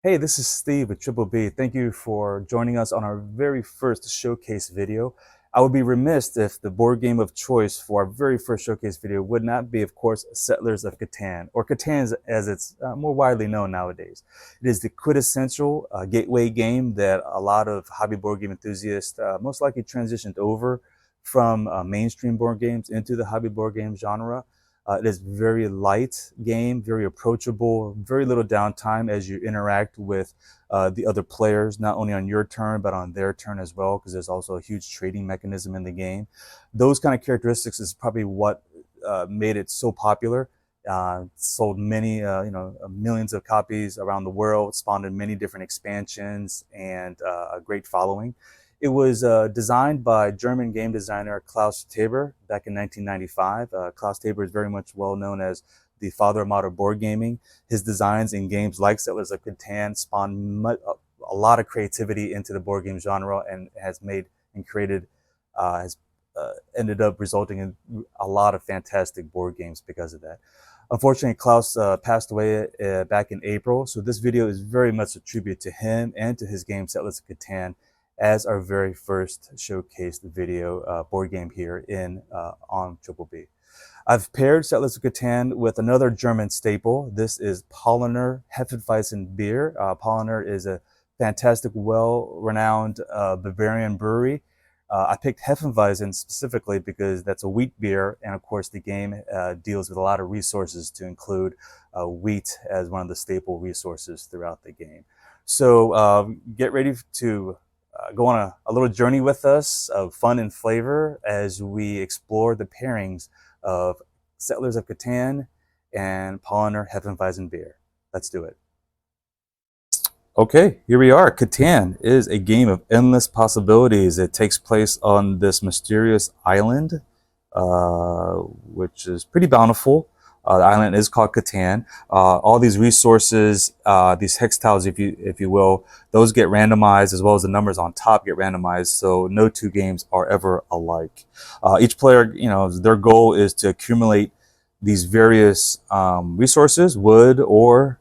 Hey, this is Steve with TripleB. Thank you for joining us on our very first showcase video. I would be remiss if the board game of choice for our very first showcase video would not be, of course, Settlers of Catan, or Catan as it's more widely known nowadays. It is the quintessential gateway game that a lot of hobby board game enthusiasts most likely transitioned over from mainstream board games into the hobby board game genre. It is very light game, very approachable, very little downtime as you interact with the other players, not only on your turn, but on their turn as well, because there's also a huge trading mechanism in the game. Those kind of characteristics is probably what made it so popular. Sold many, millions of copies around the world, spawned in many different expansions, and a great following. It was designed by German game designer Klaus Teuber back in 1995. Klaus Teuber is very much well known as the father of modern board gaming. His designs in games like Settlers of Catan spawned a lot of creativity into the board game genre and has made and created, has ended up resulting in a lot of fantastic board games because of that. Unfortunately, Klaus passed away back in April, so this video is very much a tribute to him and to his game Settlers of Catan as our very first showcased video board game here on TripleB. I've paired Settlers of Catan with another German staple. This is Paulaner Hefeweizen beer. Paulaner is a fantastic, well-renowned Bavarian brewery. I picked Hefeweizen specifically because that's a wheat beer, and of course the game deals with a lot of resources to include wheat as one of the staple resources throughout the game. So get ready to go on a little journey with us of fun and flavor as we explore the pairings of Settlers of Catan and Paulaner Hefeweizen beer. Let's do it. Okay, here we are. Catan is a game of endless possibilities. It takes place on this mysterious island, which is pretty bountiful. The island is called Catan. All these resources, these hex tiles, if you will, those get randomized, as well as the numbers on top get randomized. So no two games are ever alike. Each player, their goal is to accumulate these various resources: wood, ore,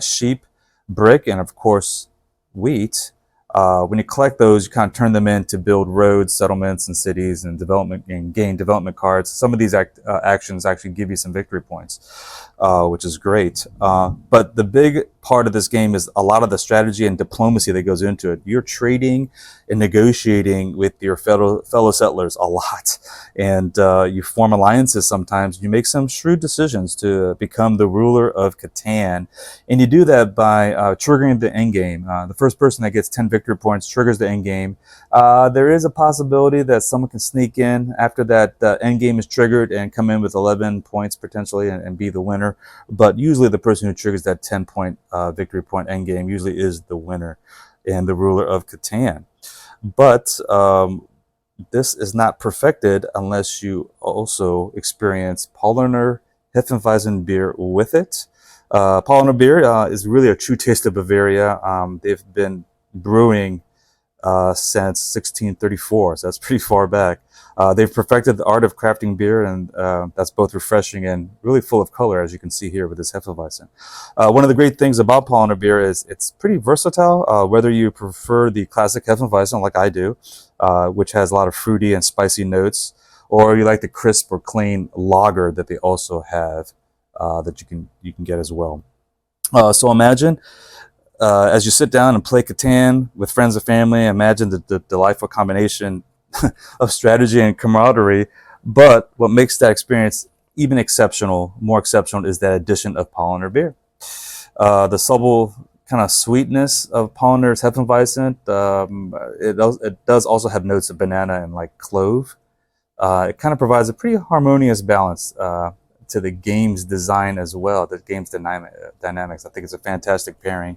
sheep, brick, and of course wheat. When you collect those, you kind of turn them in to build roads, settlements, and cities, and development, and gain development cards. Some of these actions actually give you some victory points, which is great. But the big part of this game is a lot of the strategy and diplomacy that goes into it. You're trading and negotiating with your fellow settlers a lot, and you form alliances sometimes. You make some shrewd decisions to become the ruler of Catan, and you do that by triggering the end game. The first person that gets 10 victory points triggers the end game. There is a possibility that someone can sneak in after that end game is triggered and come in with 11 points potentially and be the winner. But usually the person who triggers that 10-point victory point end game usually is the winner and the ruler of Catan. But this is not perfected unless you also experience Paulaner Hefeweizen beer with it. Paulaner beer is really a true taste of Bavaria. They've been brewing since 1634, so that's pretty far back. They've perfected the art of crafting beer, and that's both refreshing and really full of color, as you can see here with this Hefeweizen. One of the great things about Paulaner beer is it's pretty versatile, whether you prefer the classic Hefeweizen like I do, which has a lot of fruity and spicy notes, or you like the crisp or clean lager that they also have that you can get as well. So imagine as you sit down and play Catan with friends and family, imagine the delightful combination of strategy and camaraderie. But what makes that experience even more exceptional, is that addition of Paulaner beer. The subtle kind of sweetness of Paulaner's Hefeweizen, it does also have notes of banana and like clove. It kind of provides a pretty harmonious balance to the game's design as well, the game's dynamics. I think it's a fantastic pairing.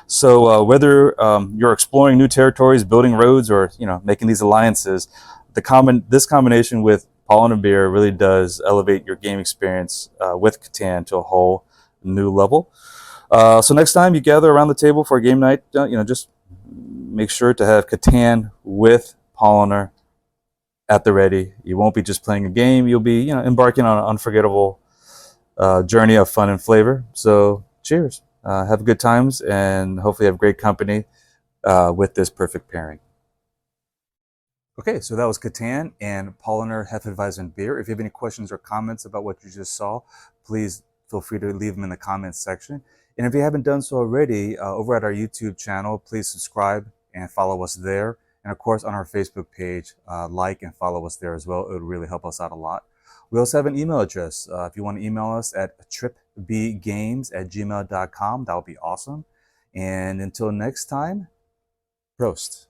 So whether you're exploring new territories, building roads, or making these alliances, this combination with Paulaner beer really does elevate your game experience with Catan to a whole new level. So next time you gather around the table for a game night, just make sure to have Catan with Paulaner at the ready. You won't be just playing a game, you'll be embarking on an unforgettable journey of fun and flavor. So cheers. have good times, and hopefully have great company with this perfect pairing. Okay, so that was Catan and Paulaner Hefeweizen beer. If you have any questions or comments about what you just saw, please feel free to leave them in the comments section. And if you haven't done so already, over at our YouTube channel, please subscribe and follow us there. And of course, on our Facebook page, like and follow us there as well. It would really help us out a lot. We also have an email address. If you want to email us at tripbgames@gmail.com, that would be awesome. And until next time, Prost.